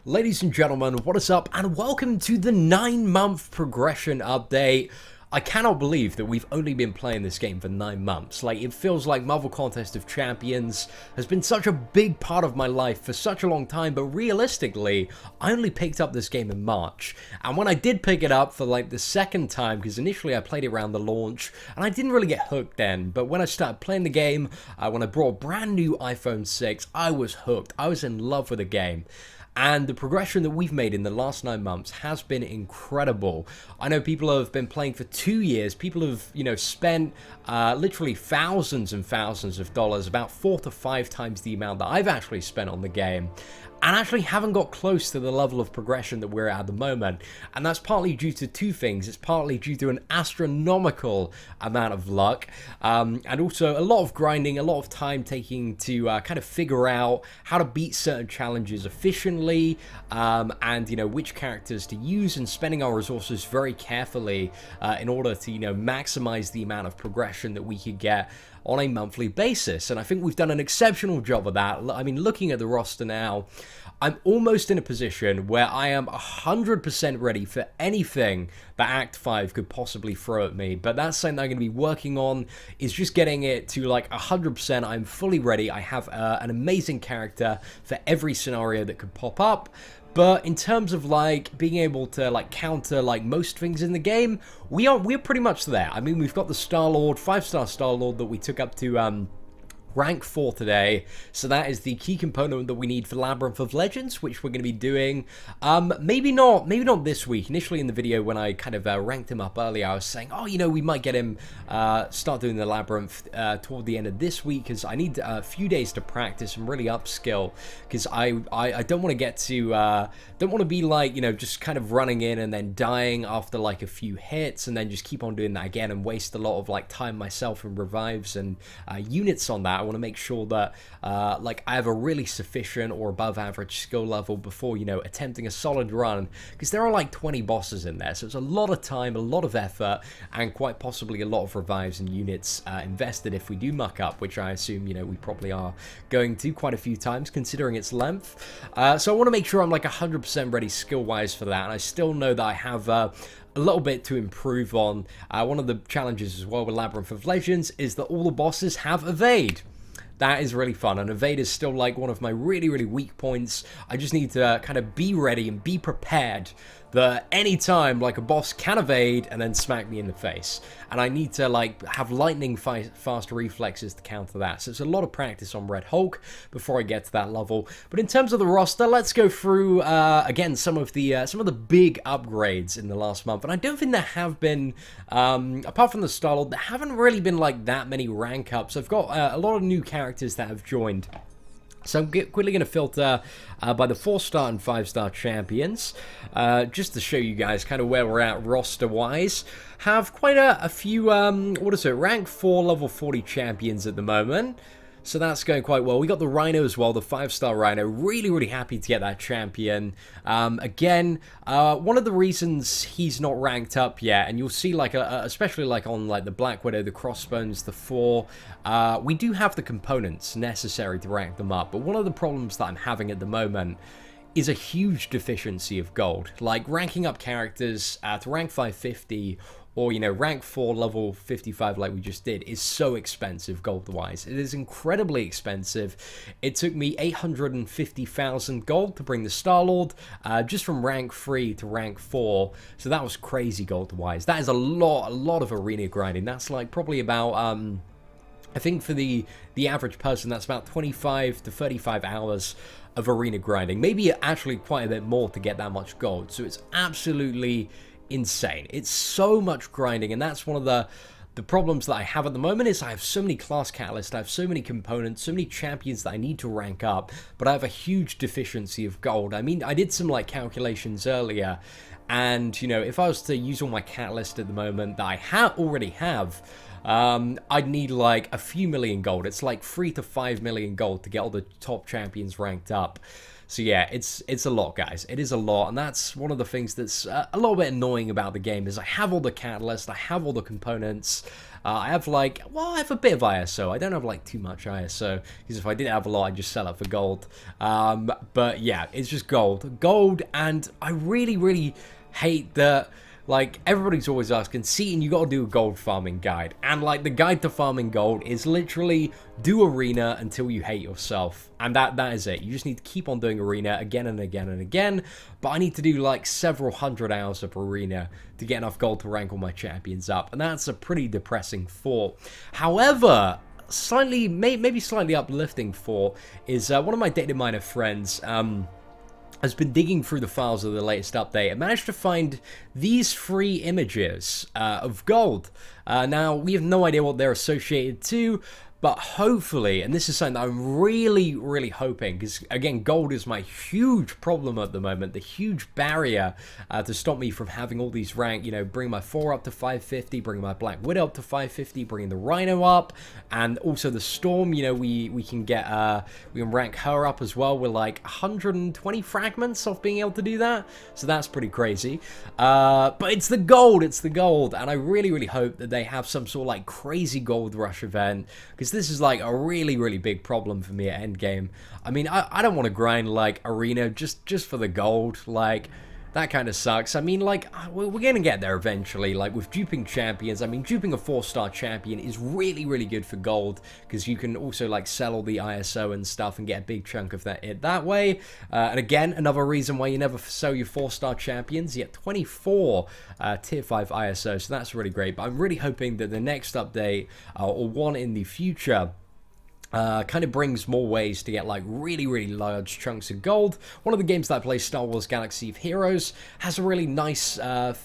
Ladies and gentlemen, what is up, and welcome to the 9-month progression update. I cannot believe that we've only been playing this game for 9 months. Like, it feels like Marvel Contest of Champions has been such a big part of my life for such a long time, but realistically, I only picked up this game in March. And when I did pick it up for like the second time, because initially I played it around the launch, and I didn't really get hooked then, but when I started playing the game, when I brought a brand new iPhone 6, I was hooked. I was in love with the game. And the progression that we've made in the last 9 months has been incredible. I know people have been playing for 2 years. People have, spent literally thousands and thousands of dollars, about 4 to 5 times the amount that I've actually spent on the game, and actually haven't got close to the level of progression that we're at the moment. And that's partly due to two things. It's partly due to an astronomical amount of luck, and also a lot of grinding, a lot of time taking to kind of figure out how to beat certain challenges efficiently, and which characters to use, and spending our resources very carefully in order to maximize the amount of progression that we could get on a monthly basis. And I think we've done an exceptional job of that. I mean, looking at the roster now, I'm almost in a position where I am 100% ready for anything that Act 5 could possibly throw at me. But that's something that I'm going to be working on, is just getting it to like 100%. I'm fully ready. I have an amazing character for every scenario that could pop up. But in terms of like being able to like counter like most things in the game, we're pretty much there. I mean, we've got the Star-Lord, 5-star Star-Lord that we took up to rank 4 today, so that is the key component that we need for Labyrinth of Legends, which we're going to be doing. Maybe not this week. Initially in the video, when I kind of ranked him up earlier, I was saying, oh, we might get him start doing the Labyrinth toward the end of this week, because I need a few days to practice and really upskill, because I don't want to get to don't want to be like just kind of running in and then dying after like a few hits, and then just keep on doing that again and waste a lot of like time myself and revives and units on that. I want to make sure that like I have a really sufficient or above average skill level before attempting a solid run, because there are like 20 bosses in there, so it's a lot of time, a lot of effort, and quite possibly a lot of revives and units invested if we do muck up, which I assume we probably are going to quite a few times considering its length. So I want to make sure I'm like 100% ready skill wise for that, and I still know that I have a little bit to improve on. One of the challenges as well with Labyrinth of Legends is that all the bosses have evade. That is really fun, and evade is still like one of my really, really weak points. I just need to kind of be ready and be prepared that any time like a boss can evade and then smack me in the face, and I need to like have lightning fast reflexes to counter that. So it's a lot of practice on Red Hulk before I get to that level. But in terms of the roster, let's go through again some of the big upgrades in the last month. And I don't think there have been, apart from the Star-Lord, there haven't really been like that many rank ups. I've got a lot of new characters that have joined. So I'm quickly going to filter by the 4-star and 5-star champions, just to show you guys kind of where we're at roster-wise. Have quite a few, rank 4, level 40 champions at the moment. So that's going quite well. We got the Rhino as well, the 5-star Rhino. Really, really happy to get that champion. Again, one of the reasons he's not ranked up yet, and you'll see like, especially like on like the Black Widow, the Crossbones, the 4, we do have the components necessary to rank them up. But one of the problems that I'm having at the moment is a huge deficiency of gold. Like ranking up characters to rank 550 or, rank 4, level 55 like we just did, is so expensive gold-wise. It is incredibly expensive. It took me 850,000 gold to bring the Star-Lord, just from rank 3 to rank 4, so that was crazy gold-wise. That is a lot of arena grinding. That's like probably about, I think for the average person, that's about 25 to 35 hours of arena grinding. Maybe actually quite a bit more to get that much gold, so it's absolutely insane. It's so much grinding, and that's one of the problems that I have at the moment. Is I have so many class catalysts, I have so many components, so many champions that I need to rank up, but I have a huge deficiency of gold. I mean, I did some like calculations earlier, and if I was to use all my catalysts at the moment that I already have, I'd need like a few million gold. It's like 3 to 5 million gold to get all the top champions ranked up. So yeah, it's a lot, guys. It is a lot, and that's one of the things that's a little bit annoying about the game is I have all the catalysts, I have all the components. I have like, well, I have a bit of ISO. I don't have like too much ISO, because if I did have a lot, I'd just sell it for gold. But yeah, it's just gold, and I really hate that. Like, everybody's always asking, Seatin, you gotta do a gold farming guide. And, like, the guide to farming gold is literally do arena until you hate yourself. And that is it. You just need to keep on doing arena again and again and again. But I need to do, like, several hundred hours of arena to get enough gold to rank all my champions up. And that's a pretty depressing thought. However, maybe slightly uplifting thought is one of my data miner friends, has been digging through the files of the latest update and managed to find these 3 images of gold. Now, we have no idea what they're associated to, but hopefully, and this is something that I'm really hoping, because again, gold is my huge problem at the moment, the huge barrier to stop me from having all these rank, you know, bring my 4 up to 550, bring my Black Widow up to 550, bringing the Rhino up, and also the Storm, you know, we can get, we can rank her up as well. We're like 120 fragments of being able to do that, so that's pretty crazy. But it's the gold, and I really hope that they have some sort of like crazy gold rush event, because this is like a really big problem for me at endgame. I mean, I don't want to grind like arena just for the gold. Like, that kind of sucks. I mean, like, we're gonna get there eventually. Like, with duping champions, I mean, duping a 4-star champion is really good for gold, because you can also, like, sell all the ISO and stuff and get a big chunk of that way. And again, another reason why you never sell your 4-star champions. You get 24 tier 5 ISO, so that's really great. But I'm really hoping that the next update, or one in the future, kind of brings more ways to get like really large chunks of gold. One of the games that I play, Star Wars Galaxy of Heroes, has a really nice kind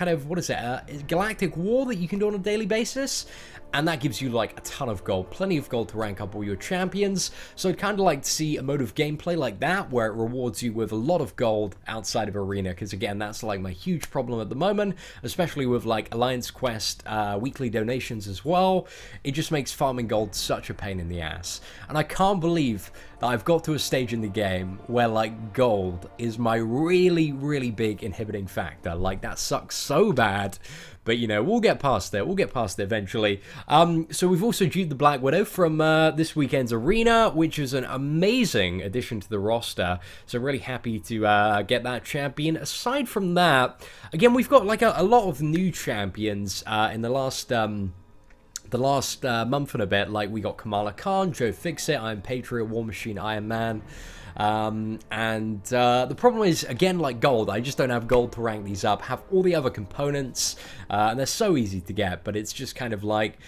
of, what is it, galactic war that you can do on a daily basis. And that gives you like a ton of gold, plenty of gold to rank up all your champions. So I'd kind of like to see a mode of gameplay like that, where it rewards you with a lot of gold outside of arena, because again, that's like my huge problem at the moment, especially with like Alliance Quest weekly donations as well. It just makes farming gold such a pain in the ass. And I can't believe that I've got to a stage in the game where like gold is my really big inhibiting factor. Like, that sucks so bad. But, you know, we'll get past it. We'll get past it eventually. So we've also duped the Black Widow from this weekend's arena, which is an amazing addition to the roster. So really happy to get that champion. Aside from that, again, we've got like a lot of new champions in the last month and a bit. Like, we got Kamala Khan, Joe Fixit, Iron Patriot, War Machine, Iron Man. The problem is, again, like gold, I just don't have gold to rank these up, have all the other components, and they're so easy to get, but it's just kind of like,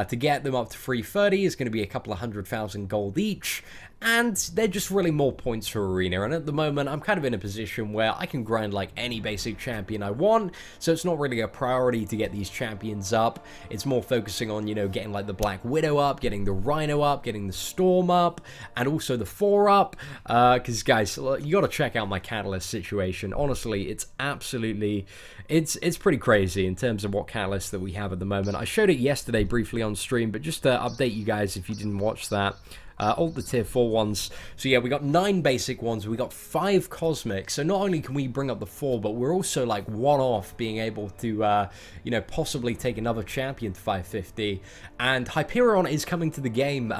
to get them up to 330 is going to be a couple of 100,000 gold each, and they're just really more points for arena. And at the moment, I'm kind of in a position where I can grind like any basic champion I want, so it's not really a priority to get these champions up. It's more focusing on, you know, getting like the Black Widow up, getting the Rhino up, getting the Storm up, and also the 4 up, because guys, you gotta check out my catalyst situation. Honestly, it's absolutely, it's pretty crazy in terms of what catalysts that we have at the moment. I showed it yesterday briefly on stream, but just to update you guys if you didn't watch that, all the tier 4 ones. So yeah, we got 9 basic ones, we got 5 cosmic, so not only can we bring up the 4, but we're also like one off being able to, you know, possibly take another champion to 550, and Hyperion is coming to the game,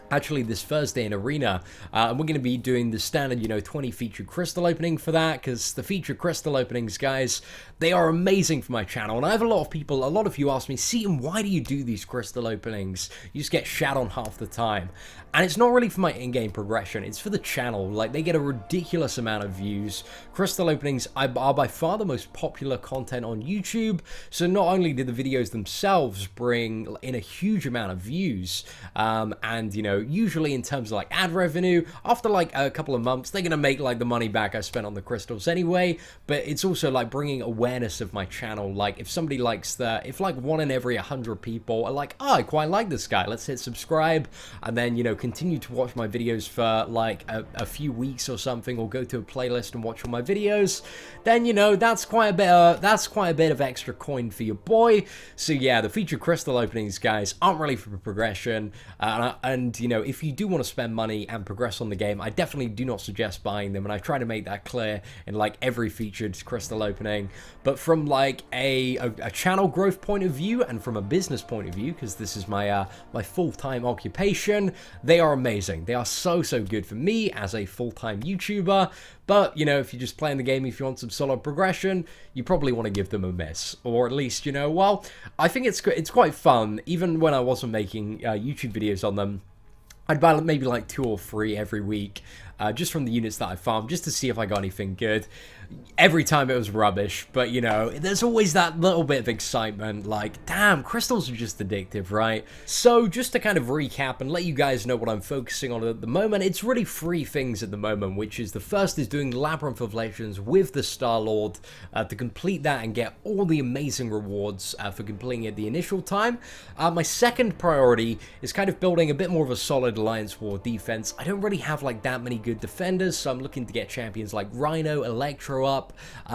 actually this Thursday in Arena, and we're going to be doing the standard, you know, 20 featured crystal opening for that, because the featured crystal openings, guys, they are amazing for my channel. And I have a lot of you ask me, Seatin, why do you do these crystal openings? You just get shat on half the time. And it's not really for my in-game progression, it's for the channel. Like, they get a ridiculous amount of views. Crystal openings are by far the most popular content on YouTube, so not only do the videos themselves bring in a huge amount of views, and, you know, usually in terms of like ad revenue, after like a couple of months, they're gonna make like the money back I spent on the crystals anyway, but it's also like bringing awareness of my channel. Like, if somebody likes if like 1 in every 100 people are like, oh, I quite like this guy, let's hit subscribe, and then, you know, continue to watch my videos for like a few weeks or something, or go to a playlist and watch all my videos, then, you know, that's quite a bit of extra coin for your boy. So yeah, the featured crystal openings, guys, aren't really for progression, and and, you know, if you do want to spend money and progress on the game, I definitely do not suggest buying them, and I try to make that clear in, like, every featured crystal opening. But from, like, a channel growth point of view, and from a business point of view, because this is my my full-time occupation, they are amazing. They are so good for me as a full-time YouTuber. But, you know, if you're just playing the game, if you want some solid progression, you probably want to give them a miss. Or at least, you know, well, I think it's quite fun. Even when I wasn't making YouTube videos on them, I'd buy maybe like 2 or 3 every week, just from the units that I farmed, just to see if I got anything good. Every time it was rubbish, but, you know, there's always that little bit of excitement, like, damn, crystals are just addictive, right? So, just to kind of recap and let you guys know what I'm focusing on at the moment, it's really 3 things at the moment, which is, the first is doing Labyrinth of Legends with the Sturgill, to complete that and get all the amazing rewards for completing it the initial time. My second priority is kind of building a bit more of a solid Alliance War defense. I don't really have, like, that many good defenders, so I'm looking to get champions like Rhino, Electro up,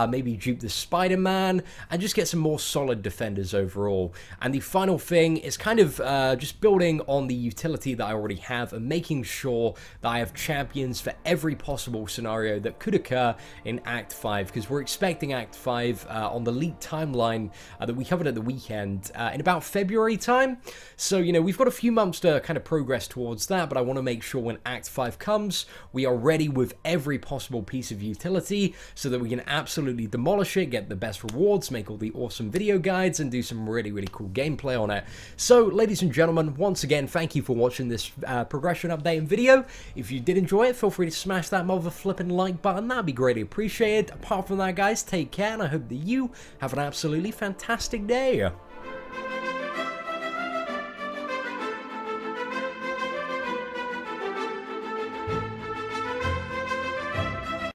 maybe dupe the Spider-Man, and just get some more solid defenders overall. And the final thing is kind of just building on the utility that I already have and making sure that I have champions for every possible scenario that could occur in Act 5, because we're expecting Act 5 on the leaked timeline that we covered at the weekend in about February time. So, you know, we've got a few months to kind of progress towards that, but I want to make sure when Act 5 comes, we are ready with every possible piece of utility so that we can absolutely demolish it, get the best rewards, make all the awesome video guides, and do some really cool gameplay on it. So, ladies and gentlemen, once again, thank you for watching this progression update and video. If you did enjoy it, feel free to smash that mother flipping like button. That'd be greatly appreciated. Apart from that, guys, take care, and I hope that you have an absolutely fantastic day.